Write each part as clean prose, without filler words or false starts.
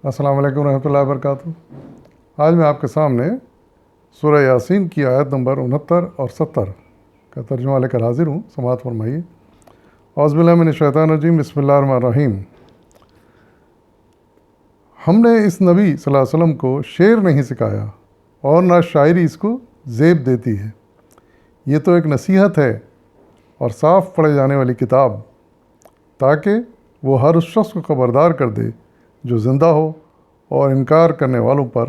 السلام علیکم ورحمۃ اللہ وبرکاتہ۔ آج میں آپ کے سامنے سورہ یاسین کی آیت نمبر 69 اور 70 کا ترجمہ لے کر حاضر ہوں، سماعت فرمائیے۔ اعوذ باللہ من الشیطان الرجیم، بسم اللہ الرحمن الرحیم۔ ہم نے اس نبی صلی اللہ علیہ وسلم کو شعر نہیں سکھایا اور نہ شاعری اس کو زیب دیتی ہے، یہ تو ایک نصیحت ہے اور صاف پڑھے جانے والی کتاب، تاکہ وہ ہر اس شخص کو خبردار کر دے جو زندہ ہو اور انکار کرنے والوں پر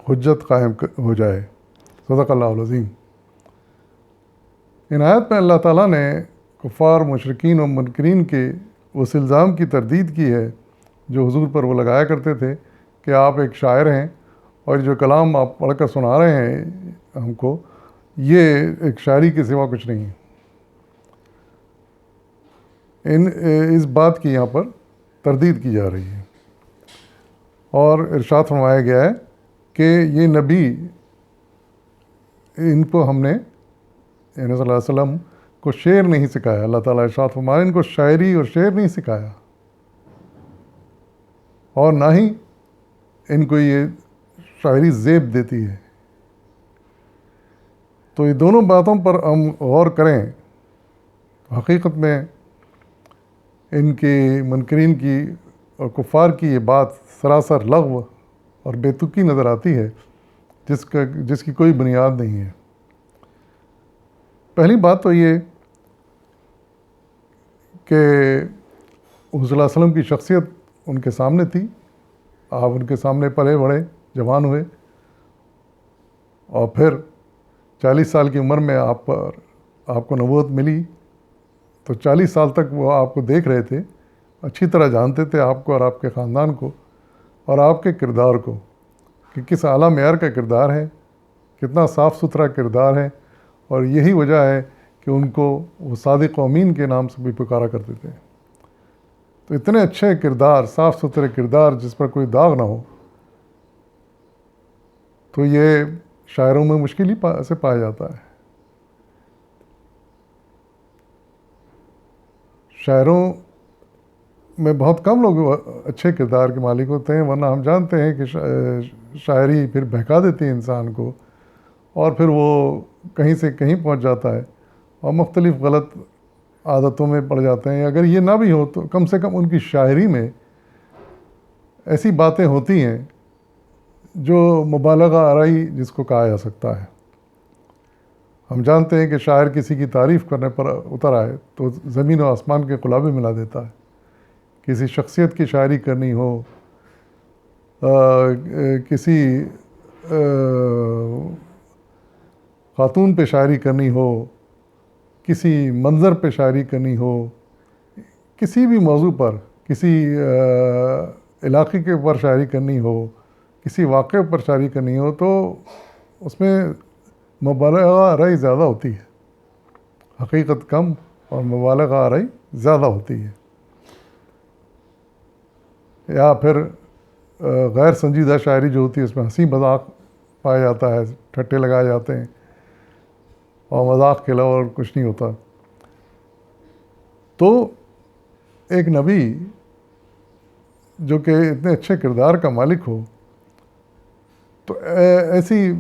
حجت قائم ہو جائے۔ صدق اللہ العظیم۔ ان آیت میں اللہ تعالیٰ نے کفار، مشرکین و منکرین کے اس الزام کی تردید کی ہے جو حضور پر وہ لگایا کرتے تھے کہ آپ ایک شاعر ہیں اور جو کلام آپ پڑھ کر سنا رہے ہیں ہم کو، یہ ایک شاعری کے سوا کچھ نہیں ہے۔ اس بات کی یہاں پر تردید کی جا رہی ہے اور ارشاد فرمایا گیا ہے کہ یہ نبی، ان کو ہم نے یعنی صلی اللہ علیہ وسلم کو شعر نہیں سکھایا۔ اللہ تعالیٰ ارشاد فرمایا ان کو شاعری اور شعر نہیں سکھایا، اور نہ ہی ان کو یہ شاعری زیب دیتی ہے۔ تو یہ دونوں باتوں پر ہم غور کریں تو حقیقت میں ان کے منکرین کی اور کفار کی یہ بات سراسر لغو اور بے تکی نظر آتی ہے، جس کی کوئی بنیاد نہیں ہے۔ پہلی بات تو یہ کہ حضور صلی اللہ علیہ وسلم کی شخصیت ان کے سامنے تھی، آپ ان کے سامنے پلے بڑھے، جوان ہوئے، اور پھر 40 سال کی عمر میں آپ کو نبوت ملی، تو 40 سال تک وہ آپ کو دیکھ رہے تھے، اچھی طرح جانتے تھے آپ کو اور آپ کے خاندان کو اور آپ کے کردار کو کہ کس اعلیٰ معیار کا کردار ہے، کتنا صاف ستھرا کردار ہے، اور یہی وجہ ہے کہ ان کو وہ صادق و امین کے نام سے بھی پکارا کرتے تھے۔ تو اتنے اچھے کردار، صاف ستھرے کردار جس پر کوئی داغ نہ ہو، تو یہ شاعروں میں مشکل ہی سے پایا جاتا ہے۔ شاعروں میں بہت کم لوگ اچھے کردار کے مالک ہوتے ہیں، ورنہ ہم جانتے ہیں کہ شاعری پھر بہکا دیتی ہے انسان کو، اور پھر وہ کہیں سے کہیں پہنچ جاتا ہے اور مختلف غلط عادتوں میں پڑ جاتے ہیں۔ اگر یہ نہ بھی ہو تو کم سے کم ان کی شاعری میں ایسی باتیں ہوتی ہیں جو مبالغہ آرائی جس کو کہا جا سکتا ہے۔ ہم جانتے ہیں کہ شاعر کسی کی تعریف کرنے پر اتر آئے تو زمین و آسمان کے قلابے ملا دیتا ہے۔ کسی شخصیت کی شاعری کرنی ہو، کسی خاتون پہ شاعری کرنی ہو، کسی منظر پہ شاعری کرنی ہو، کسی بھی موضوع پر، کسی علاقے کے اوپر شاعری کرنی ہو، کسی واقعے پر شاعری کرنی ہو، تو اس میں مبالغہ آرائی زیادہ ہوتی ہے، حقیقت کم اور مبالغہ آرائی زیادہ ہوتی ہے۔ یا پھر غیر سنجیدہ شاعری جو ہوتی ہے اس میں ہنسی مذاق پایا جاتا ہے، ٹھٹے لگائے جاتے ہیں، اور مذاق کے علاوہ اور کچھ نہیں ہوتا۔ تو ایک نبی جو کہ اتنے اچھے کردار کا مالک ہو، تو ایسی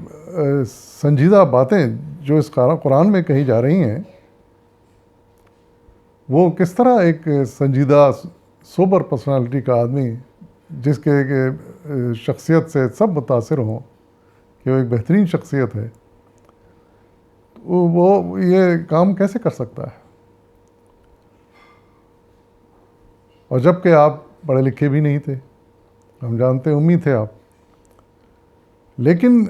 سنجیدہ باتیں جو اس قرآن میں کہی جا رہی ہیں، وہ کس طرح ایک سنجیدہ سوبر پرسنالٹی کا آدمی جس کے شخصیت سے سب متاثر ہوں کہ وہ ایک بہترین شخصیت ہے، وہ یہ کام کیسے کر سکتا ہے؟ اور جب کہ آپ پڑھے لکھے بھی نہیں تھے، ہم جانتے ہیں امی تھے آپ، لیکن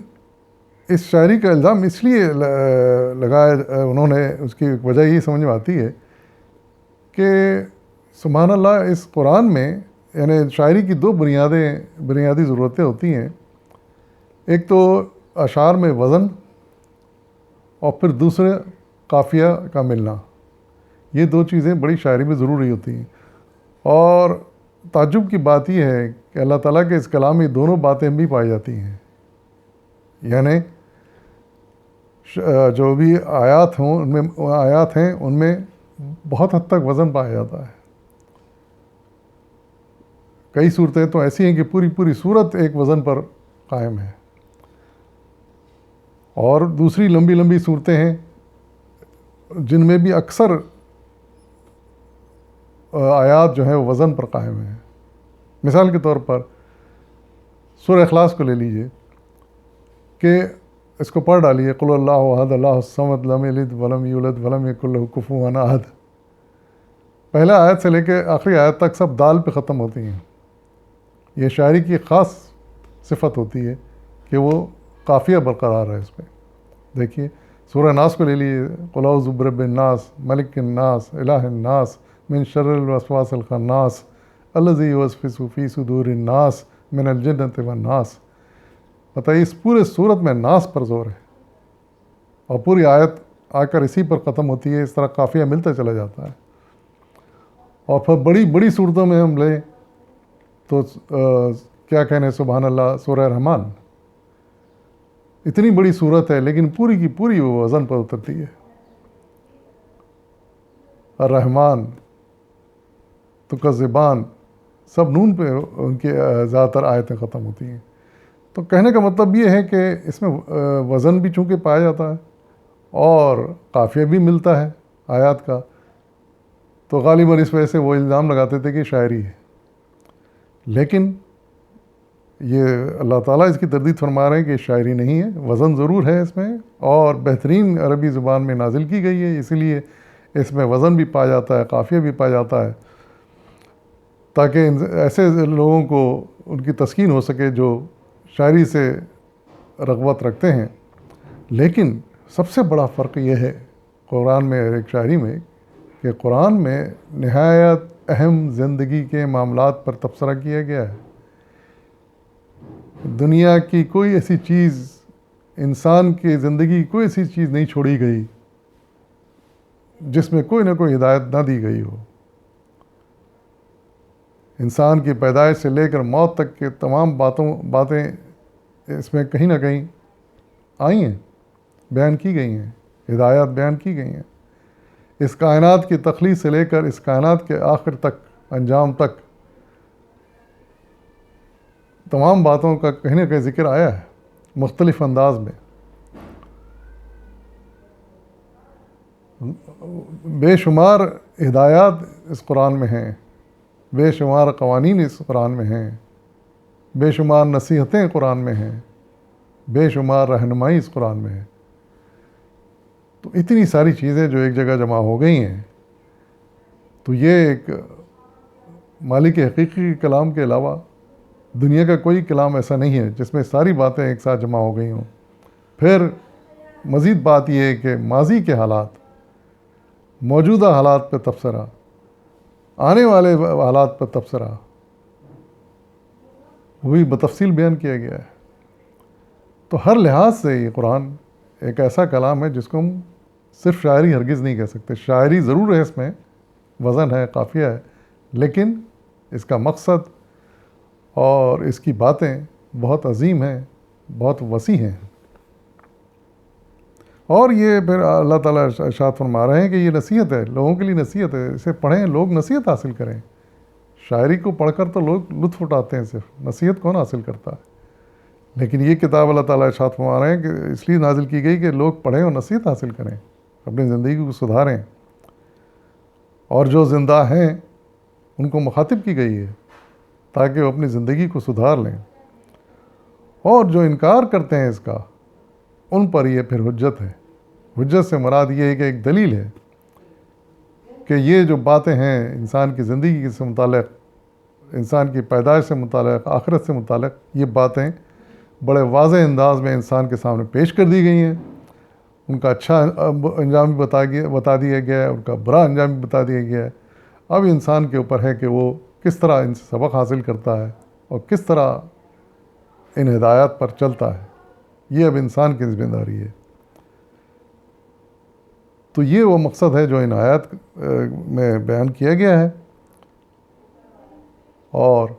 اس شاعری کا الزام اس لیے لگایا انہوں نے، اس کی وجہ یہی سمجھ میں آتی ہے کہ سبحان اللہ، اس قرآن میں یعنی شاعری کی دو بنیادی ضرورتیں ہوتی ہیں، ایک تو اشعار میں وزن، اور پھر دوسرے قافیہ کا ملنا۔ یہ دو چیزیں بڑی شاعری میں ضروری ہوتی ہیں، اور تعجب کی بات یہ ہے کہ اللہ تعالیٰ کے اس کلام میں دونوں باتیں بھی پائی جاتی ہیں، یعنی جو بھی آیات ہیں ان میں بہت حد تک وزن پایا جاتا ہے۔ کئی صورتیں تو ایسی ہیں کہ پوری پوری صورت ایک وزن پر قائم ہے، اور دوسری لمبی لمبی صورتیں ہیں جن میں بھی اکثر آیات جو ہیں وہ وزن پر قائم ہیں۔ مثال کے طور پر سورہ اخلاص کو لے لیجئے کہ اس کو پڑھ ڈالیے، قل اللہ احد اللہ الصمد لم یلد ولم یولد ولم یکن لہ کفوا احد۔ پہلا آیت سے لے کے آخری آیت تک سب دال پہ ختم ہوتی ہیں۔ یہ شاعری کی خاص صفت ہوتی ہے کہ وہ قافیہ برقرار ہے اس پہ۔ دیکھیے سورہ ناس کو لے لیجیے، قل اعوذ برب الناس ملک الناس الہ الناس من شر الوسواس الخناس الذی یوسوس فی صدور الناس من الجنۃ والناس۔ بتائیے اس پورے صورت میں ناس پر زور ہے، اور پوری آیت آ کر اسی پر ختم ہوتی ہے۔ اس طرح قافیہ ملتا چلا جاتا ہے۔ اور پھر بڑی بڑی صورتوں میں ہم لیں تو کیا کہنے سبحان اللہ، سورہ رحمان اتنی بڑی صورت ہے لیکن پوری کی پوری وہ وزن پر اترتی ہے۔ الرحمن، تکذبان، سب نون پہ ان کی زیادہ تر آیتیں ختم ہوتی ہیں۔ تو کہنے کا مطلب یہ ہے کہ اس میں وزن بھی چونکہ پایا جاتا ہے اور قافیہ بھی ملتا ہے آیات کا، تو غالباً اس وجہ سے وہ الزام لگاتے تھے کہ شاعری ہے۔ لیکن یہ اللہ تعالیٰ اس کی تردید فرما رہے ہیں کہ شاعری نہیں ہے، وزن ضرور ہے اس میں، اور بہترین عربی زبان میں نازل کی گئی ہے، اسی لیے اس میں وزن بھی پایا جاتا ہے، قافیہ بھی پایا جاتا ہے، تاکہ ایسے لوگوں کو ان کی تسکین ہو سکے جو شاعری سے رغبت رکھتے ہیں۔ لیکن سب سے بڑا فرق یہ ہے قرآن میں اور ایک شاعری میں کہ قرآن میں نہایت اہم زندگی کے معاملات پر تبصرہ کیا گیا ہے۔ دنیا کی کوئی ایسی چیز، انسان کی زندگی کی کوئی ایسی چیز نہیں چھوڑی گئی جس میں کوئی نہ کوئی ہدایت نہ دی گئی ہو۔ انسان کی پیدائش سے لے کر موت تک کے تمام باتیں اس میں کہیں نہ کہیں آئی ہیں، بیان کی گئی ہیں، ہدایات بیان کی گئی ہیں۔ اس کائنات کی تخلیق سے لے کر اس کائنات کے آخر تک، انجام تک، تمام باتوں کا کہیں نہ کہیں ذکر آیا ہے مختلف انداز میں۔ بے شمار ہدایات اس قرآن میں ہیں، بے شمار قوانین اس قرآن میں ہیں، بے شمار نصیحتیں قرآن میں ہیں، بے شمار رہنمائی اس قرآن میں ہے۔ تو اتنی ساری چیزیں جو ایک جگہ جمع ہو گئی ہیں، تو یہ ایک مالک حقیقی کلام کے علاوہ دنیا کا کوئی کلام ایسا نہیں ہے جس میں ساری باتیں ایک ساتھ جمع ہو گئی ہوں۔ پھر مزید بات یہ ہے کہ ماضی کے حالات، موجودہ حالات پہ تبصرہ، آنے والے حالات پر تبصرہ، وہی بتفصیل بیان کیا گیا ہے۔ تو ہر لحاظ سے یہ قرآن ایک ایسا کلام ہے جس کو ہم صرف شاعری ہرگز نہیں کہہ سکتے۔ شاعری ضرور ہے، اس میں وزن ہے، قافیہ ہے، لیکن اس کا مقصد اور اس کی باتیں بہت عظیم ہیں، بہت وسیع ہیں۔ اور یہ پھر اللہ تعالیٰ ارشاد فرما رہے ہیں کہ یہ نصیحت ہے، لوگوں کے لیے نصیحت ہے، اسے پڑھیں، لوگ نصیحت حاصل کریں۔ شاعری کو پڑھ کر تو لوگ لطف اٹھاتے ہیں، صرف نصیحت کون حاصل کرتا ہے؟ لیکن یہ کتاب اللہ تعالیٰ ارشاد فرما رہے ہیں کہ اس لیے نازل کی گئی کہ لوگ پڑھیں اور نصیحت حاصل کریں، اپنی زندگی کو سدھاریں، اور جو زندہ ہیں ان کو مخاطب کی گئی ہے تاکہ وہ اپنی زندگی کو سدھار لیں، اور جو انکار کرتے ہیں اس کا، ان پر یہ پھر حجت ہے۔ حجت سے مراد یہ ہے کہ ایک دلیل ہے کہ یہ جو باتیں ہیں انسان کی زندگی سے متعلق، انسان کی پیدائش سے متعلق، آخرت سے متعلق، یہ باتیں بڑے واضح انداز میں انسان کے سامنے پیش کر دی گئی ہیں۔ ان کا اچھا انجام بھی بتا دیا گیا ہے، ان کا برا انجام بھی بتا دیا گیا ہے۔ اب انسان کے اوپر ہے کہ وہ کس طرح ان سے سبق حاصل کرتا ہے اور کس طرح ان ہدایات پر چلتا ہے، یہ اب انسان کی ذمہ داری ہے۔ تو یہ وہ مقصد ہے جو ان آیات میں بیان کیا گیا ہے، اور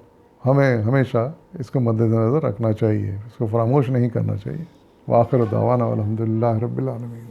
ہمیں ہمیشہ اس کو مد نظر رکھنا چاہیے، اس کو فراموش نہیں کرنا چاہیے۔ وآخر دعوانا الحمدللہ رب العالمین۔